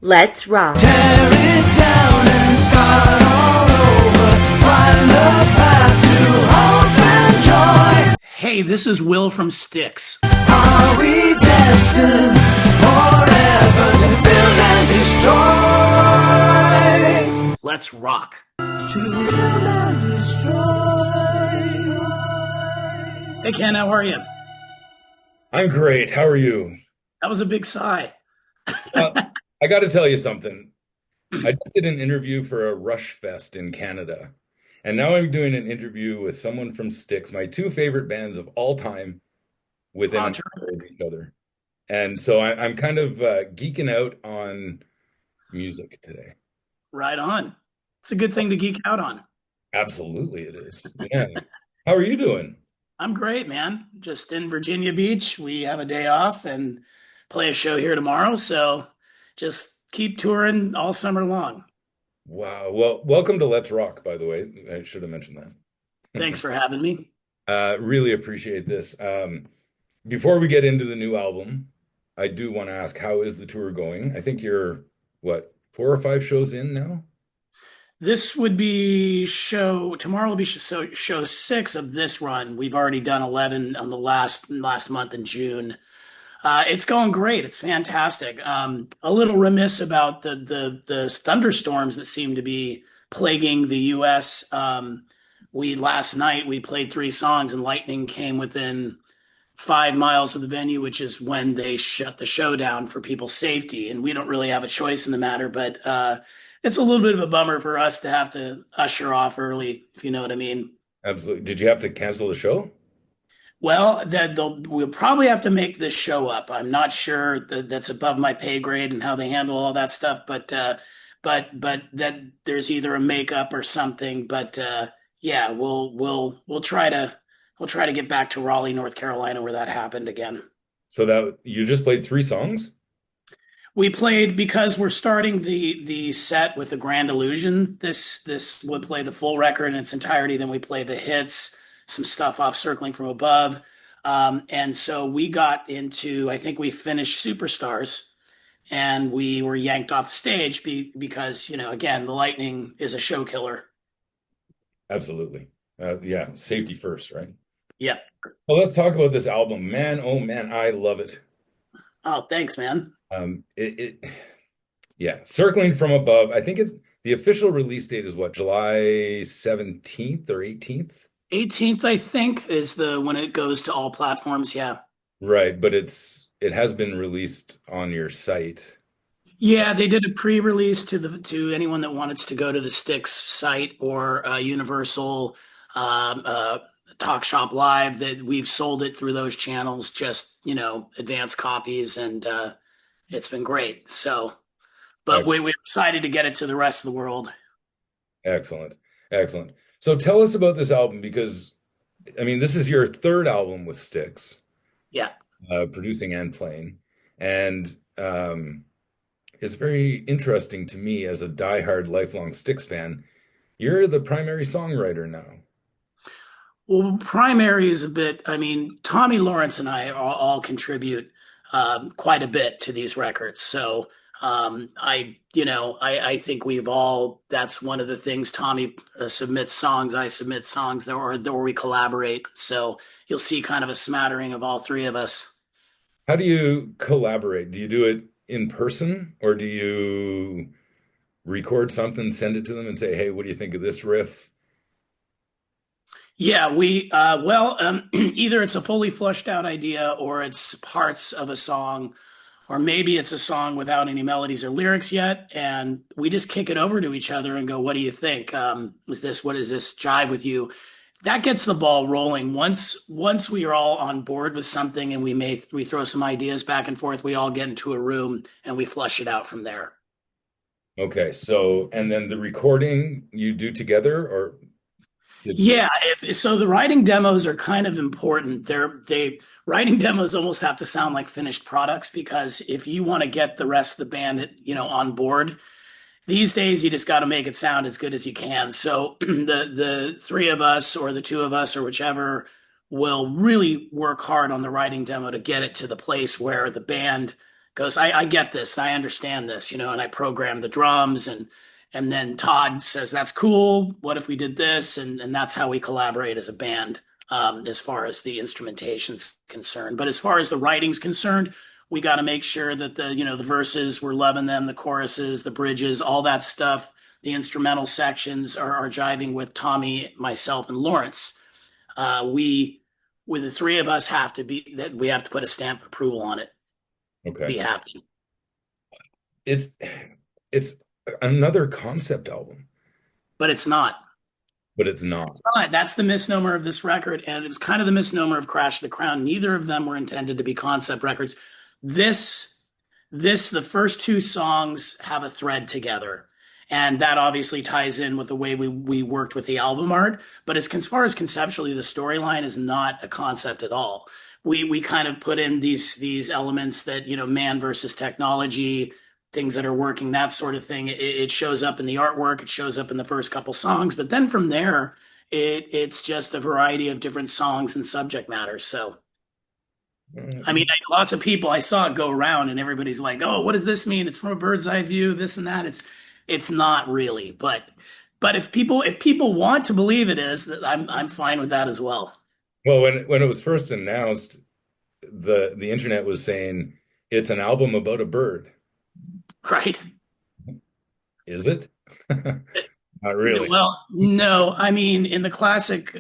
Let's rock. Tear it down and start all over. Find the path to hope and joy. Hey, this is Will from Styx. Are we destined forever to build and destroy? Let's rock. To build and destroy. Hey, Ken, how are you? I'm great. How are you? That was a big sigh. I got to tell you something. I just did an interview for a Rush Fest in Canada, and now I'm doing an interview with someone from Styx, my two favorite bands of all time, within a Oh, mile of each other. And so I'm kind of geeking out on music today. right on. It's a good thing to geek out on. Absolutely, it is. Yeah. How are you doing? I'm great, man. Just in Virginia Beach. We have a day off and play a show here tomorrow. So just keep touring all summer long. Wow. Well, welcome to Let's Rock, by the way. I should have mentioned that. Thanks for having me. Really appreciate this. Before we get into the new album, I do want to ask, how is the tour going? I think you're, what, 4 or 5 shows in now? This would be tomorrow will be show 6 of this run. We've already done 11 on the last month in June. It's going great. It's fantastic. A little remiss about the thunderstorms that seem to be plaguing the U.S. Last night we played 3 songs and lightning came within 5 miles of the venue, which is when they shut the show down for people's safety. And we don't really have a choice in the matter, but it's a little bit of a bummer for us to have to usher off early, if you know what I mean. Absolutely. Did you have to cancel the show? Well, we'll probably have to make this show up. I'm not sure that's above my pay grade and how they handle all that stuff, but that there's either a makeup or something. But yeah, we'll try to get back to Raleigh, North Carolina, where that happened again. So that you just played 3 songs? We played because we're starting the set with the Grand Illusion. This would play the full record in its entirety. Then we play the hits, some stuff off Circling from Above. And so we got into, I think we finished Superstars and we were yanked off the stage because, again, the lightning is a show killer. Absolutely. Yeah, safety first, right? Yeah. Well, let's talk about this album. Man, oh man, I love it. Oh, thanks, man. Yeah, Circling from Above. I think the official release date is what, July 17th or 18th? 18th, I think, is when it goes to all platforms. Yeah. Right, but it has been released on your site. Yeah, they did a pre-release to anyone that wanted to go to the Styx site or Universal Talk Shop Live. That we've sold it through those channels, just advanced copies, and it's been great. So, but we're excited to get it to the rest of the world. Excellent, excellent. So tell us about this album because, I mean, this is your 3rd album with Styx. Yeah. Producing and playing, and it's very interesting to me as a diehard lifelong Styx fan. You're the primary songwriter now. Well, primary is a bit. I mean, Tommy Lawrence and I all contribute quite a bit to these records. So I think that's one of the things. Tommy submits songs, I submit songs, or we collaborate. So you'll see kind of a smattering of all 3 of us. How do you collaborate? Do you do it in person, or do you record something, send it to them and say, hey, what do you think of this riff? Yeah, either it's a fully flushed out idea or it's parts of a song, or maybe it's a song without any melodies or lyrics yet. And we just kick it over to each other and go, what do you think? What is this jive with you? That gets the ball rolling. Once we are all on board with something and we throw some ideas back and forth, we all get into a room and we flush it out from there. Okay. So, and then the recording you do together, or? Yeah, so the writing demos are kind of important. Writing demos almost have to sound like finished products, because if you want to get the rest of the band, on board, these days you just got to make it sound as good as you can. So the 3 of us or the 2 of us or whichever will really work hard on the writing demo to get it to the place where the band goes, I get this, I understand this, and I program the drums and then Todd says, that's cool. What if we did this? And that's how we collaborate as a band, as far as the instrumentation's concerned. But as far as the writing's concerned, we got to make sure that the verses, we're loving them, the choruses, the bridges, all that stuff, the instrumental sections are jiving with Tommy, myself, and Lawrence. We, with the three of us, have to be that we have to put a stamp of approval on it to Okay. be happy. It's it's another concept album, But it's not. but it's not. That's the misnomer of this record, and it was kind of the misnomer of Crash the Crown. Neither of them were intended to be concept records. This, the first two songs have a thread together, and that obviously ties in with the way we worked with the album art. But as far as conceptually, the storyline is not a concept at all. We kind of put in these elements that man versus technology, things that are working, that sort of thing. It shows up in the artwork, it shows up in the first couple songs, but then from there, it's just a variety of different songs and subject matters. So, I mean, lots of people I saw it go around, and everybody's like, "Oh, what does this mean? It's from a bird's eye view, this and that." It's not really, but if people want to believe it is, that I'm fine with that as well. Well, when it was first announced, the internet was saying it's an album about a bird. Right? Is it? Not really. Well, no. I mean, in the classic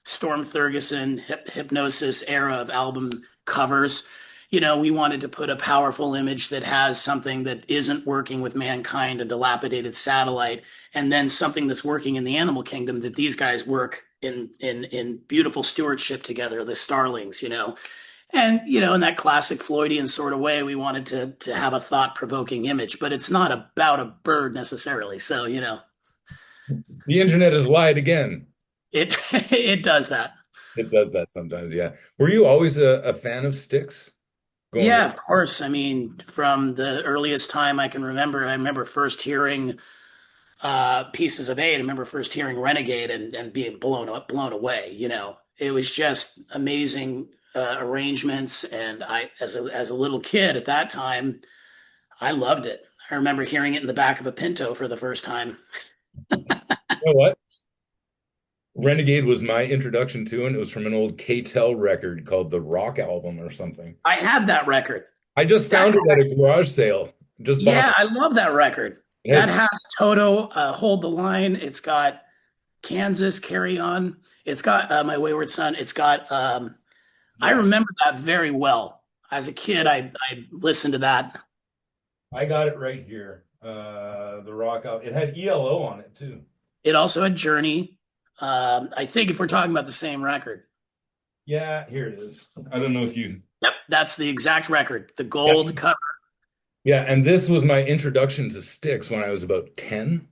Storm Thurgeson hypnosis era of album covers, we wanted to put a powerful image that has something that isn't working with mankind, a dilapidated satellite, and then something that's working in the animal kingdom that these guys work in beautiful stewardship together, the starlings. And in that classic Floydian sort of way, we wanted to have a thought-provoking image, but it's not about a bird necessarily. So, The internet has lied again. it it does that. It does that sometimes, yeah. Were you always a fan of Styx? Going Yeah, way. of course. I mean, from the earliest time I can remember, I remember first hearing Pieces of Eight. I remember first hearing Renegade and being blown away. It was just amazing arrangements, and as a little kid at that time, I loved it. I remember hearing it in the back of a Pinto for the first time. You know what? Renegade was my introduction to, and it was from an old K-Tel record called the Rock Album or something. I had that record. I just That found it at a garage sale. Just bought Yeah, I love that record. it. That has Toto, Hold the Line. It's got Kansas, Carry On. It's got My Wayward Son. It's got I Yeah, remember that very well. As a kid, I listened to that. I got it right here. The Rock Album. It had ELO on it too. It also had Journey. I think if we're talking about the same record. Yeah, here it is. I don't know if you. Yep, that's the exact record. The Yeah, gold cover. yeah, and this was my introduction to Styx when I was about 10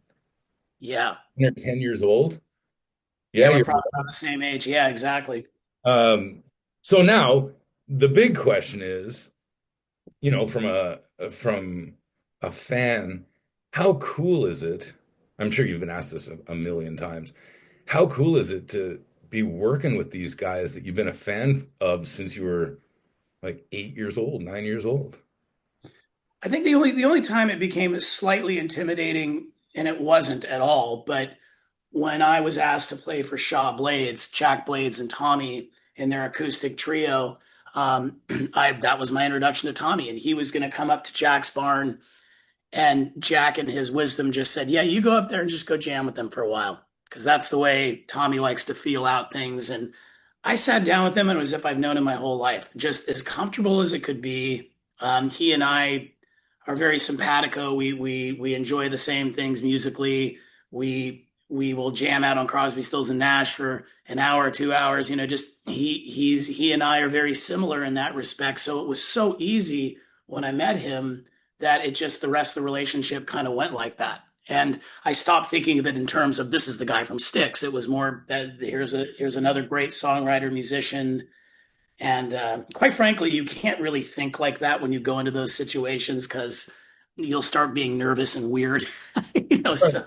Yeah. or 10 years old. Yeah, Yeah, we're you're probably around the same age. Yeah, exactly. so now the big question is, from a fan, how cool is it? I'm sure you've been asked this a million times. How cool is it to be working with these guys that you've been a fan of since you were like 8 years old, 9 years old? I think the only time it became slightly intimidating, and it wasn't at all, but when I was asked to play for Shaw Blades, Jack Blades and Tommy in their acoustic trio, I that was my introduction to Tommy, and he was going to come up to Jack's barn, and Jack, in his wisdom, just said, "Yeah, you go up there and just go jam with them for a while," because that's the way Tommy likes to feel out things. And I sat down with him, and it was as if I've known him my whole life, just as comfortable as it could be. He and I are very simpatico. We enjoy the same things musically. We will jam out on Crosby, Stills and Nash for an hour, 2 hours. Just he and I are very similar in that respect. So it was so easy when I met him that it just the rest of the relationship kind of went like that. And I stopped thinking of it in terms of this is the guy from Styx. It was more that here's another great songwriter, musician, and quite frankly, you can't really think like that when you go into those situations because you'll start being nervous and weird. Right. So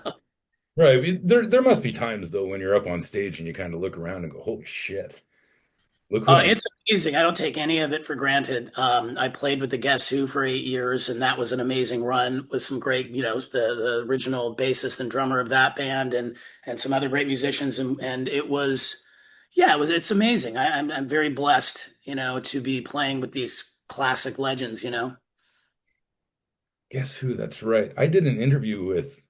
Right. There must be times though when you're up on stage and you kind of look around and go, "Holy shit." Look Oh, who I'm. it's amazing. I don't take any of it for granted. I played with the Guess Who for 8 years, and that was an amazing run with some great, the original bassist and drummer of that band, and some other great musicians, and it was, yeah, it's amazing. I'm very blessed, to be playing with these classic legends. Guess who? That's right. I did an interview with,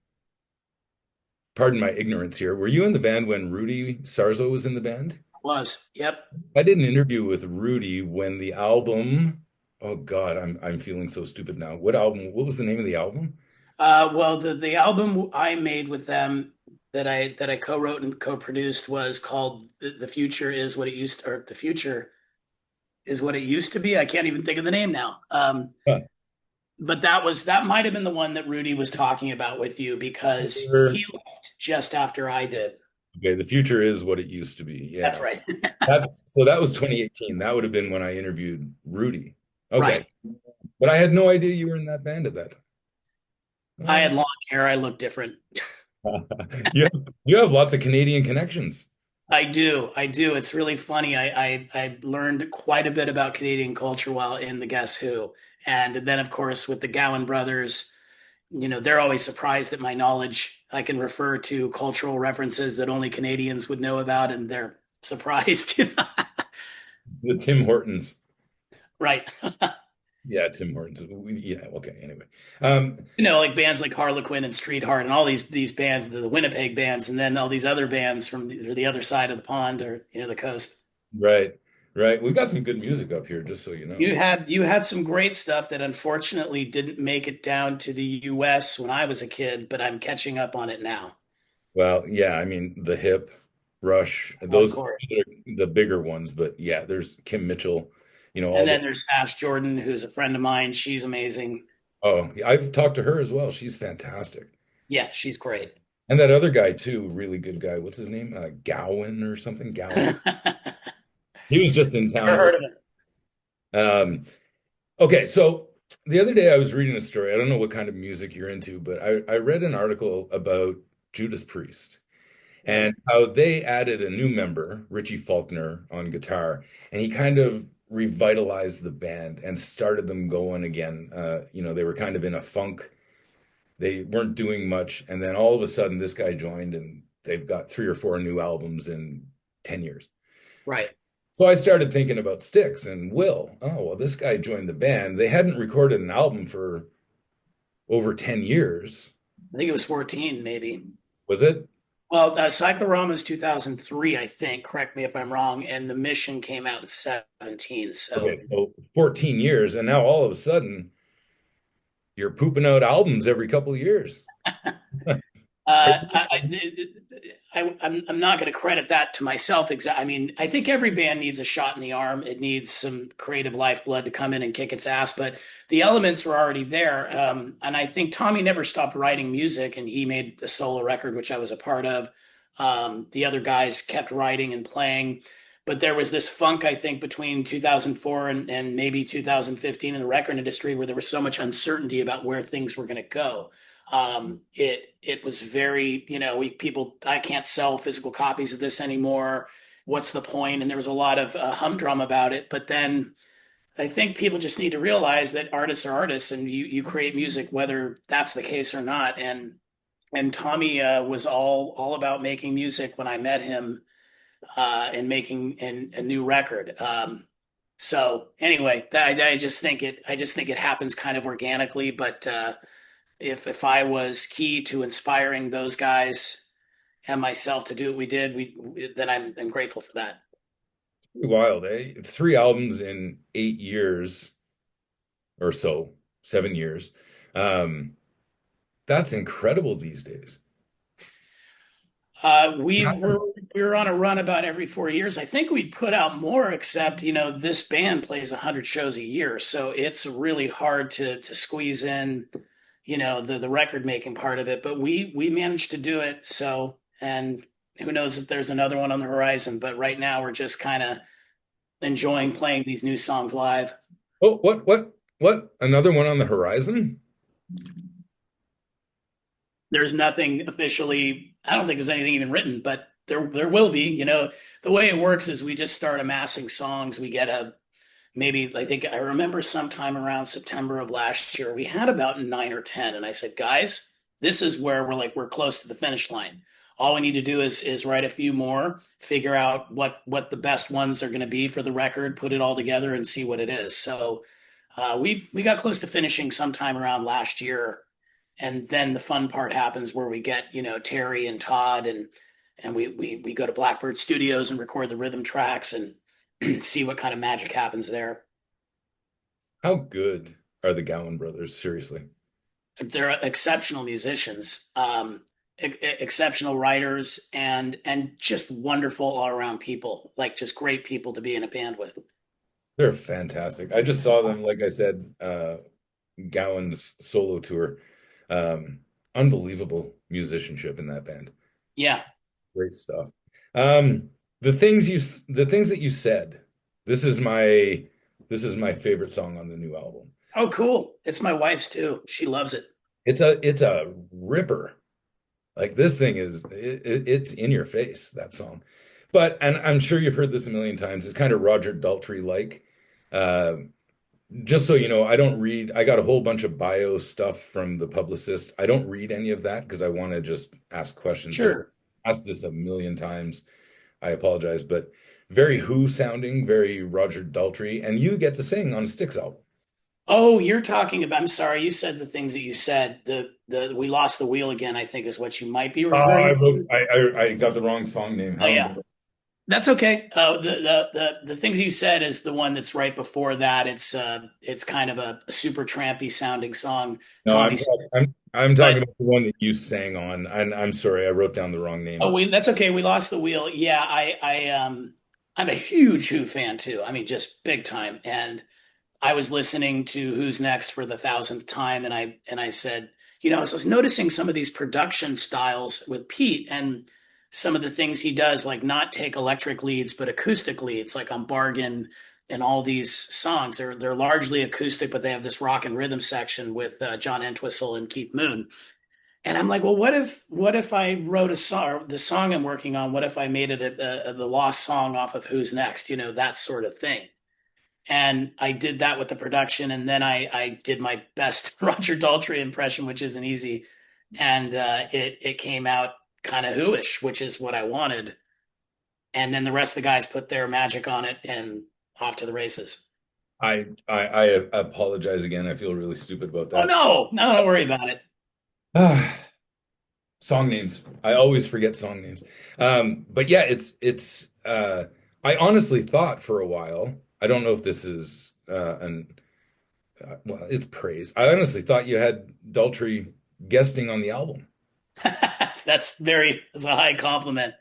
pardon my ignorance here. Were you in the band when Rudy Sarzo was in the band? Was, yep. I did an interview with Rudy when the album, oh God, I'm feeling so stupid now. What album? What was the name of the album? Well, the album I made with them that I co-wrote and co-produced was called "The Future Is What It Used," or "The Future Is What It Used to Be." I can't even think of the name now. Huh. But that might have been the one that Rudy was talking about with you because Sure. he left just after I did. Okay, the future is what it used to be. That's Yeah. right. So that was 2018. That would have been when I interviewed Rudy. Okay. Right. But I had no idea you were in that band at that I time. had long hair. I looked different. You have lots of Canadian connections. I do. I do. It's really funny. I learned quite a bit about Canadian culture while in the Guess Who. And then, of course, with the Gowan brothers, they're always surprised at my knowledge. I can refer to cultural references that only Canadians would know about, and they're surprised. The Tim Hortons. Right. Yeah, Tim Hortons. Yeah, okay. Anyway. Um, Like bands like Harlequin and Street Heart and all these bands, the Winnipeg bands, and then all these other bands from the other side of the pond or the coast. right, right. We've got some good music up here, just so you know. You had some great stuff that unfortunately didn't make it down to the US when I was a kid, but I'm catching up on it now. Well, yeah, I mean, the Hip, Rush, Of those course. are the bigger ones, but yeah, there's Kim Mitchell, And all the then there's Ash Jordan, who's a friend of mine. She's amazing. oh, yeah, I've talked to her as well. She's fantastic. Yeah, she's great. And that other guy too, really good guy. What's his name? Gowan or something? Gowan. Never He was just in town. heard of it. Um, okay, so the other day I was reading a story. I don't know what kind of music you're into, but I read an article about Judas Priest Okay. and how they added a new member, Richie Faulkner, on guitar, and he kind of revitalized the band and started them going again. They were kind of in a funk. They weren't doing much, and then all of a sudden, this guy joined, and they've got 3 or 4 new albums in 10 years. Right. So I started thinking about Styx and Will. Oh, well, this guy joined the band. They hadn't recorded an album for over 10 years. I think it was 14, maybe. Was it? Well, Cyclorama's 2003, I think. Correct me if I'm wrong. And The Mission came out in 17. So Okay, so 14 years, and now all of a sudden you're pooping out albums every couple of years. I'm not going to credit that to myself. I mean, I think every band needs a shot in the arm. It needs some creative lifeblood to come in and kick its ass, but the elements were already there. And I think Tommy never stopped writing music, and he made a solo record, which I was a part of. The other guys kept writing and playing, but there was this funk, I think, between 2004 and maybe 2015 in the record industry where there was so much uncertainty about where things were going to go. It was very, people, I can't sell physical copies of this anymore. What's the point? And there was a lot of humdrum about it. But then I think people just need to realize that artists are artists, and you create music whether that's the case or not. And Tommy was all about making music when I met him, and making a new record. So anyway, I just think it happens kind of organically, but. If I was key to inspiring those guys and myself to do what we did, then I'm grateful for that. Pretty wild, eh? 3 albums in 8 years or so, 7 years. Um, that's incredible these days. We were on a run about every 4 years. I think we put out more, except this band plays 100 shows a year, so it's really hard to squeeze in the record making part of it. But we managed to do it. So, and who knows if there's another one on the horizon? But right now we're just kind of enjoying playing these new songs live. Oh, what? Another one on the horizon? There's nothing officially. I don't think there's anything even written, but there will be, the way it works is we just start amassing songs. We get a maybe I think I remember sometime around September of last year, we had about 9 or 10. And I said, guys, this is where we're close to the finish line. All we need to do is write a few more, figure out what the best ones are going to be for the record, put it all together and see what it is. So we got close to finishing sometime around last year. And then the fun part happens where we get, Terry and Todd and we go to Blackbird Studios and record the rhythm tracks and see what kind of magic happens there. How good are the Gowan brothers? Seriously. They're exceptional musicians, exceptional writers, and just wonderful all around people. Like just great people to be in a band with. They're fantastic. I just saw them, like I said, Gowan's solo tour. Um, Unbelievable musicianship in that band. Yeah. Great stuff. Um, the things that you said, this is my favorite song on the new album. Oh, cool. It's my wife's too. She loves it. It's a ripper. Like this thing it's in your face, that song. And I'm sure you've heard this a million times. It's kind of Roger Daltrey like. Uh, just so you know, I got a whole bunch of bio stuff from the publicist. I don't read any of that because I want to just ask questions. So Sure. I've asked this a million times. I apologize, but very Who sounding, very Roger Daltrey, and you get to sing on a Styx album. Oh, you're talking about, I'm sorry, you said the things that you said. The we lost the wheel again, I think is what you might be Oh, I referring wrote, to. I got the wrong song name. Oh How yeah. embarrassing. That's okay. The things you said is the one that's right before that. It's kind of a super trampy sounding song. No, Tommy, I'm talking but about the one that you sang on. And I'm sorry, I wrote down the wrong oh, name. we that's okay. We lost the wheel. Yeah, I'm a huge Who fan too. I mean, just big time. And I was listening to Who's Next for the thousandth time, and I said, I was noticing some of these production styles with Pete and some of the things he does, like not take electric leads but acoustic leads, like on Bargain and all these songs. They're largely acoustic, but they have this rock and rhythm section with John Entwistle and Keith Moon. And I'm like, well, what if I wrote a song, the song I'm working on? What if I made it the lost song off of Who's Next? That sort of thing. And I did that with the production, and then I did my best Roger Daltrey impression, which isn't easy, and it came out kind of Who-ish, which is what I wanted. And then the rest of the guys put their magic on it, and off to the races. I apologize again. I feel really stupid about Oh that. no, no, don't worry about it. Ah, song names. I always forget song names. But yeah, I honestly thought for a while, I don't know if this is well, it's praise. I honestly thought you had Daltrey guesting on the album. That's a high compliment.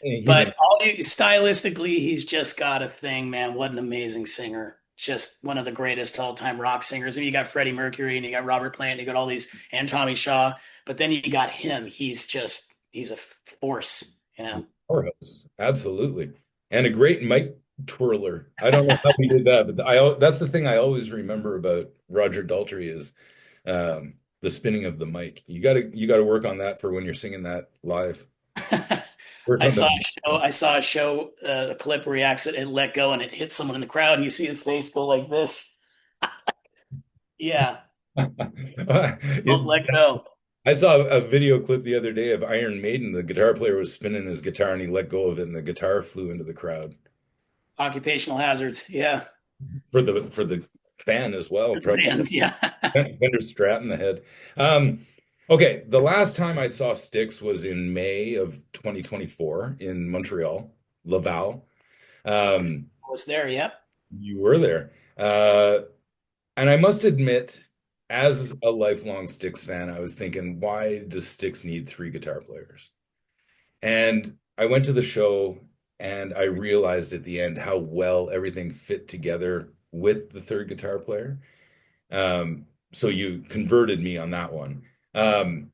He's a But stylistically, he's just got a thing, man. What an amazing singer. Just one of the greatest all-time rock singers. I mean, you got Freddie Mercury and you got Robert Plant, and you got all these, and Tommy Shaw, but then you got him. He's a force. powerhouse. Absolutely. And a great mic twirler. I don't know how he did that, but that's the thing I always remember about Roger Daltrey is the spinning of the mic. You gotta work on that for when you're singing that live. Work I on saw the a show. I saw a show, a clip where he accidentally let go and it hit someone in the crowd, and you see his face go like this. Yeah, don't It- let go. I saw a video clip the other day of Iron Maiden. The guitar player was spinning his guitar and he let go of it and the guitar flew into the crowd Occupational hazards. Yeah, for the fan as well. for the Probably bands. Yeah. Fender Strat in the head. Okay, the last time I saw Styx was in May of 2024 in Montreal, Laval. Um, I was there. Yep. you were there. And I must admit, as a lifelong Styx fan, I was thinking, why does Styx need three guitar players? And I went to the show and I realized at the end how well everything fit together with the third guitar player. So you converted me on that one. Um,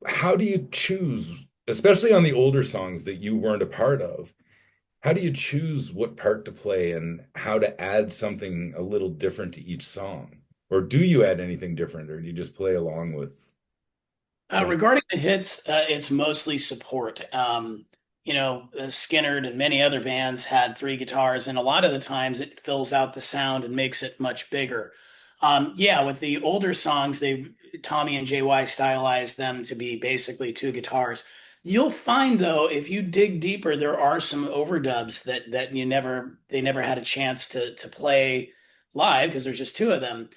how do you choose, especially on the older songs that you weren't a part of? How do you choose what part to play and how to add something a little different to each song? Or do you add anything different, or do you just play along with what? Regarding the hits, it's mostly support. Skynyrd and many other bands had three guitars, and a lot of the times it fills out the sound and makes it much bigger. Yeah, with the older songs, Tommy and JY stylized them to be basically two guitars. You'll find though, if you dig deeper, there are some overdubs that they never had a chance to play live because there's just two of them.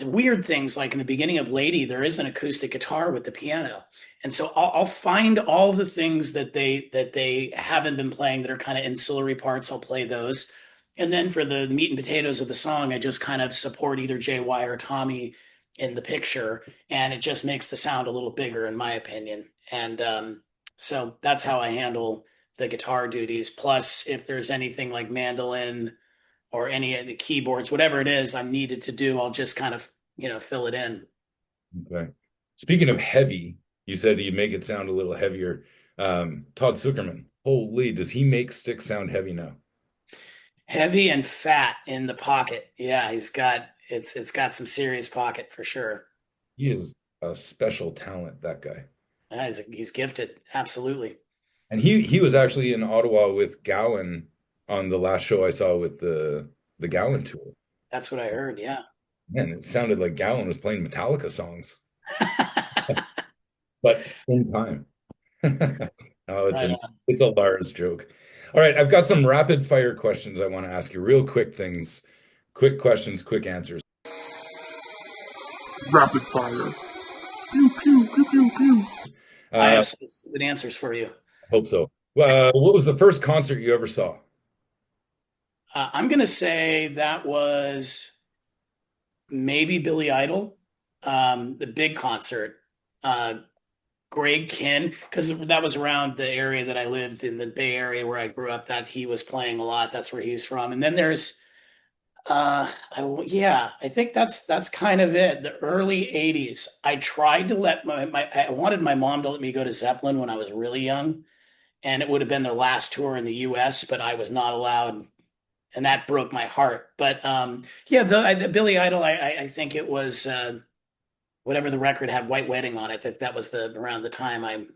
Weird things like in the beginning of Lady, there is an acoustic guitar with the piano. And so I'll find all the things that they haven't been playing that are kind of ancillary parts. I'll play those. And then for the meat and potatoes of the song, I just kind of support either JY or Tommy in the picture, and it just makes the sound a little bigger, in my opinion. And so that's how I handle the guitar duties. Plus, if there's anything like mandolin or any of the keyboards, whatever it is I'm needed to do, I'll just kind of, fill it in. Okay. Speaking of heavy, you said you make it sound a little heavier. Todd Zuckerman, holy, does he make Styx sound heavy now? Heavy and fat in the pocket. Yeah, it's got some serious pocket for sure. He is a special talent, that guy. Yeah, he's gifted, absolutely. And he was actually in Ottawa with Gowan on the last show I saw with the Gowan tour. That's what I heard. Yeah. Man, it sounded like Gowan was playing Metallica songs, but in time. Oh, Right on. it's a Lars joke. All right, I've got some rapid fire questions I want to ask you. Real quick things, quick questions, quick answers. Rapid fire. Pew, pew, pew, pew, pew. I Uh, have some good answers for you. hope so. What was the first concert you ever saw? I'm gonna say that was maybe Billy Idol, the big concert. Uh, Greg Kinn, because that was around the area that I lived in, the Bay Area where I grew up, that he was playing a lot. That's where he's from. And then there's yeah, I think that's kind of it. The early 80s. I tried to let I wanted my mom to let me go to Zeppelin when I was really young, and it would have been their last tour in the US, but I was not allowed, and that broke my heart. But yeah, the Billy Idol, I think it was whatever the record had, White Wedding on it. That was the around the time I'm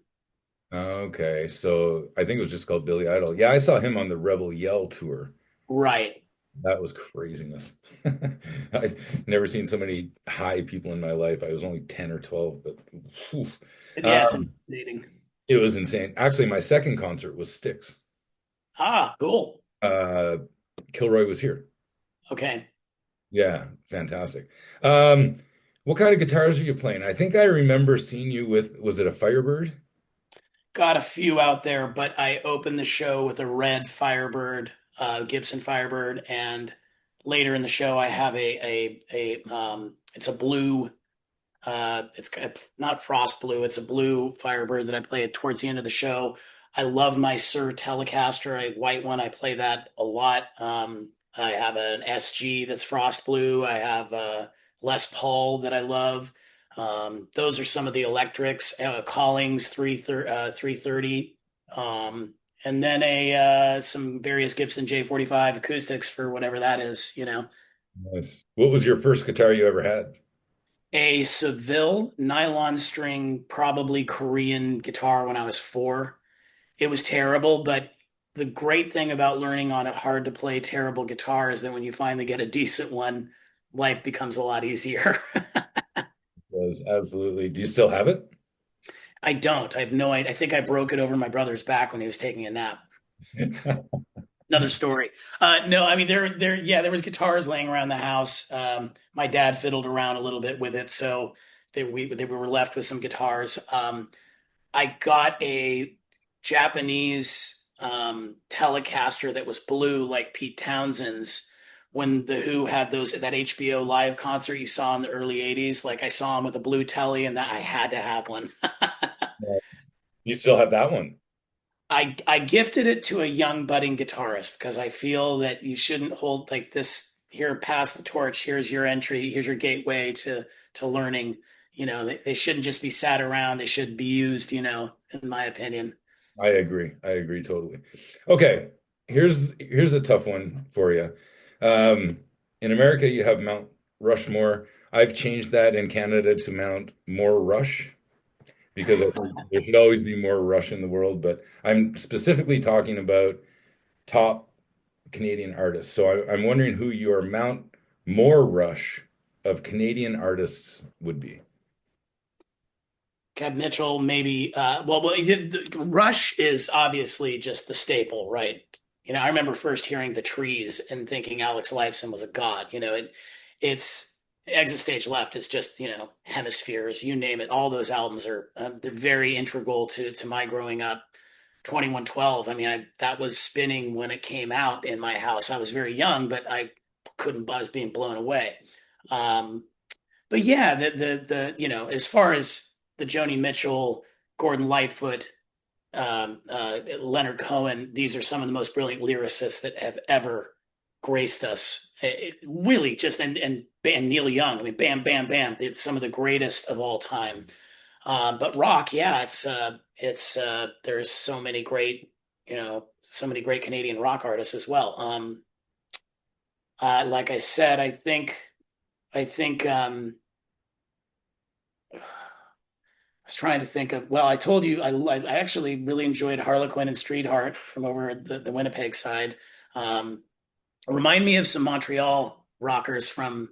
Okay, so I think it was just called Billy Idol. Yeah, I saw him on the Rebel Yell tour. right. That was craziness. I've never seen so many high people in my life. I was only 10 or 12, but whew. Yeah, it's Um, intimidating. it was insane. Actually, my second concert was Styx. Ah, cool. Uh, Kilroy was here. Okay. Yeah, fantastic. Um, what kind of guitars are you playing? I think I remember seeing you with, was it a Firebird? Got a few out there, but I opened the show with a red Firebird, Gibson Firebird, and later in the show I have it's a blue, it's not frost blue, it's a blue Firebird that I play towards the end of the show. I love my Sir Telecaster, a white one. I play that a lot. I have an SG that's frost blue. I have a Les Paul that I love. Those are some of the electrics. Collings 330, and then a some various Gibson J45 acoustics for whatever that is. Nice. What was your first guitar you ever had? A Seville nylon string, probably Korean guitar when I was 4. It was terrible, but the great thing about learning on a hard to play terrible guitar is that when you finally get a decent one, life becomes a lot easier. Was absolutely. Do you still have it? I don't. I have no idea. I think I broke it over my brother's back when he was taking a nap. Another story. No, I mean yeah, there was guitars laying around the house. My dad fiddled around a little bit with it, so they were left with some guitars. I got a Japanese Telecaster that was blue, like Pete Townsend's. When the Who had that HBO live concert you saw in the early '80s, like I saw him with a blue telly, and that I had to have one. Nice. Do you still have that one? I gifted it to a young budding guitarist because I feel that you shouldn't hold like this. Here, pass the torch. Here's your entry. Here's your gateway to learning. They shouldn't just be sat around. They should be used. In my opinion. I agree. I agree totally. Okay, here's a tough one for you. In America, you have Mount Rushmore. I've changed that in Canada to Mount MoreRush. because I think there should always be more Rush in the world. But I'm specifically talking about top Canadian artists. So I'm wondering who your Mount MoreRush of Canadian artists would be. Kev Mitchell, maybe. Rush is obviously just the staple, right? I remember first hearing the Trees and thinking Alex Lifeson was a god. It's Exit Stage Left is just Hemispheres, you name it. All those albums are they're very integral to my growing up. 2112. I mean, that was spinning when it came out in my house. I was very young, but I couldn't. I was being blown away. Um, but yeah, as far as the Joni Mitchell, Gordon Lightfoot, Leonard Cohen, these are some of the most brilliant lyricists that have ever graced us. Really, just and Neil Young. I mean, bam, bam, bam. It's some of the greatest of all time. But rock, yeah, it's there's so many great Canadian rock artists as well. Like I said, I think I was trying to think of. Well, I told you I actually really enjoyed Harlequin and Streetheart from over the Winnipeg side. Um, Remind me of some Montreal rockers from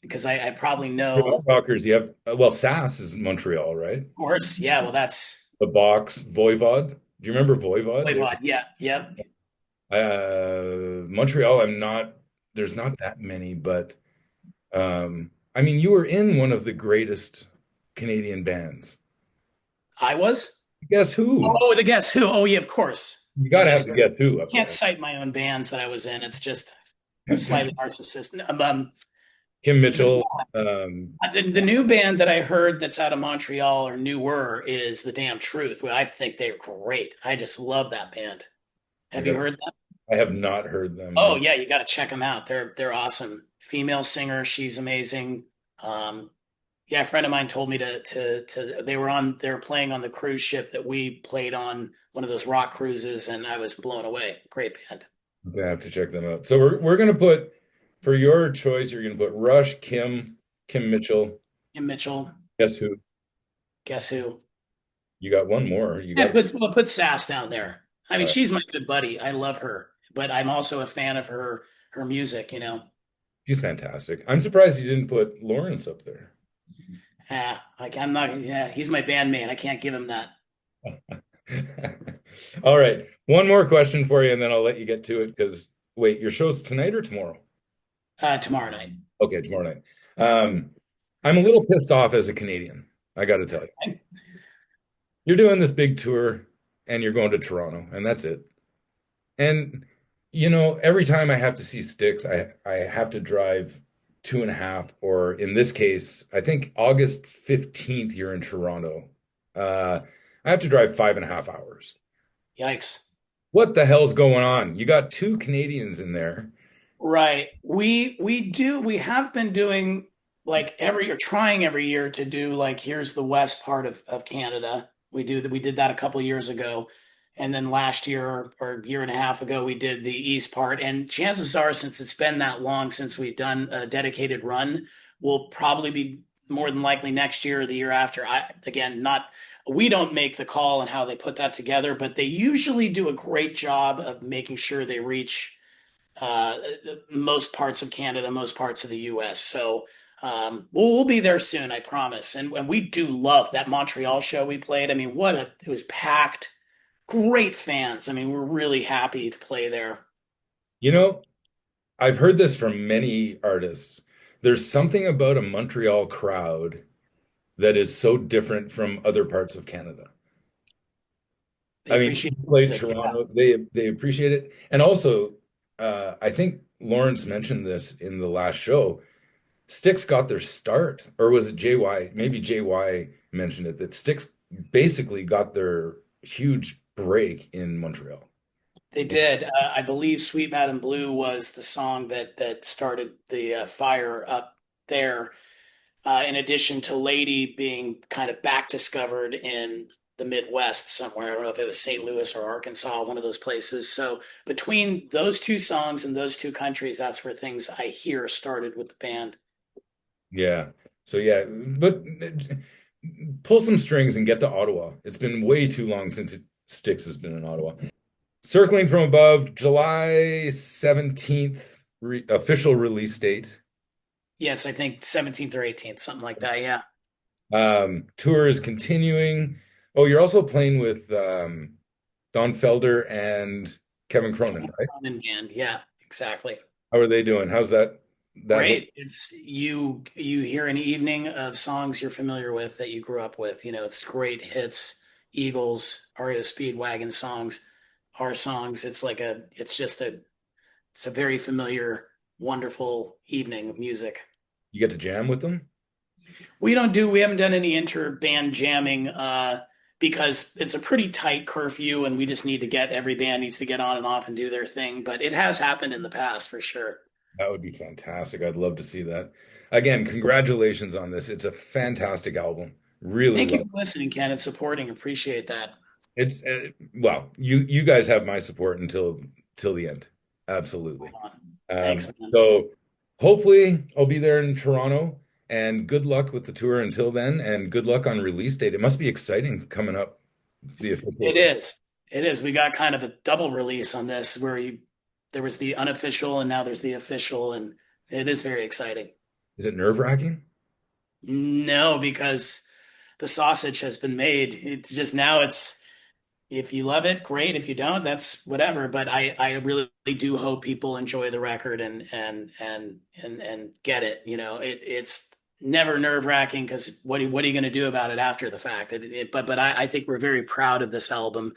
because I probably know. Rockers, you have well, Sass is Montreal, right? Of course, yeah. Well, that's The Box, Voivod. Do you remember Voivod? Voivod. Yeah, yep. Montreal, there's not that many, but I mean, you were in one of the greatest Canadian bands. I was. Guess who? Oh, the Guess Who? Oh, yeah, of course. You I gotta have just to guess who up can't there. cite my own bands that I was in. It's just slightly narcissistic. Kim But Mitchell. Um, the new band that I heard that's out of Montreal or newer is The Damn Truth. Well, I think they're great. I just love that band. I Have you got, heard them? I have not heard them. Oh No. yeah, you got to check them out. They're awesome. Female singer, she's amazing. Um, yeah, a friend of mine told me they were playing on the cruise ship that we played on one of those rock cruises, and I was blown away. Great band. I'm gonna have to check them out. So we're gonna put for your choice, you're gonna put Rush, Kim Mitchell. Kim Mitchell, Guess who? Guess Who? You got one more. You Yeah, got put Sass down there. I mean, uh, she's my good buddy. I love her, but I'm also a fan of her music. she's fantastic. I'm surprised you didn't put Lawrence up there. Like I'm not. Yeah, he's my bandmate. I can't give him that. All right. One more question for you, and then I'll let you get to it because wait, your show's tonight or tomorrow? Tomorrow night. Okay, tomorrow night. Um, I'm a little pissed off as a Canadian. I got to tell you. You're doing this big tour and you're going to Toronto, and that's it. And every time I have to see Styx, I have to drive 2.5, or in this case, I think August 15th, you're in Toronto. I have to drive 5.5 hours. Yikes. What the hell's going on? You got two Canadians in there. Right. We have been doing like every or trying every year to do like here's the west part of Canada. We did that a couple years ago. And then last year or a year and a half ago, we did the east part. And chances are, since it's been that long since we've done a dedicated run, we'll probably be more than likely next year or the year after. Again, not we don't make the call on how they put that together, but they usually do a great job of making sure they reach uh, most parts of Canada, most parts of the U.S. So we'll be there soon, I promise. And we do love that Montreal show we played. I mean, it was packed. Great fans. I mean, we're really happy to play there. You know, I've heard this from many artists. There's something about a Montreal crowd that is so different from other parts of Canada. They I mean, appreciate we the played music. Yeah, Toronto. They appreciate it. And also, I think Lawrence mentioned this in the last show. Styx got their start, or was it JY? Maybe JY mentioned it, that Styx basically got their huge break in Montreal. they did. I believe "Sweet Madam Blue" was the song that started the fire up there. In addition to Lady being kind of back discovered in the Midwest somewhere. I don't know if it was St. Louis or Arkansas, one of those places. So between those two songs and those two countries, that's where things I hear started with the band. Yeah. So yeah, but pull some strings and get to Ottawa. It's been way too long since Styx has been in Ottawa. Circling from Above, July 17th, official release date. Yes, I think 17th or 18th, something like that. Yeah. Tour is continuing. Oh, you're also playing with Don Felder and Kevin Cronin, right? Common Band. Yeah, exactly. How are they doing? How's that whole Great. It's you hear an evening of songs you're familiar with that you grew up with. You know, it's great hits, Eagles, REO Speedwagon songs, our songs. It's a very familiar, wonderful evening of music. you get to jam with them? We haven't done any inter-band jamming because it's a pretty tight curfew and we just need to get every band needs to get on and off and do their thing. But it has happened in the past for sure. That would be fantastic. I'd love to see that. Again, congratulations on this. It's a fantastic album. Really Thank you love for listening, Ken, and supporting. Appreciate that. It's well, you guys have my support until till the end. Absolutely. Thanks, man. So hopefully I'll be there in Toronto and good luck with the tour until then and good luck on release date. It must be exciting coming up the It official. is. It is. We got kind of a double release on this there was the unofficial and now there's the official, and it is very exciting. Is it nerve-wracking? No, because the sausage has been made. It's just now it's if you love it, great. If you don't, that's whatever. But I really do hope people enjoy the record and get it. You know, it's never nerve-wracking because what are you going to do about it after the fact? But I think we're very proud of this album,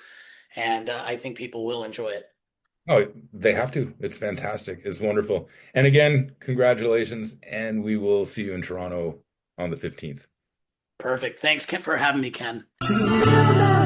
and I think people will enjoy it. Oh, they have to. It's fantastic. It's wonderful. And again, congratulations, and we will see you in Toronto on the 15th. Perfect. Thanks, Ken, for having me, Ken. Two.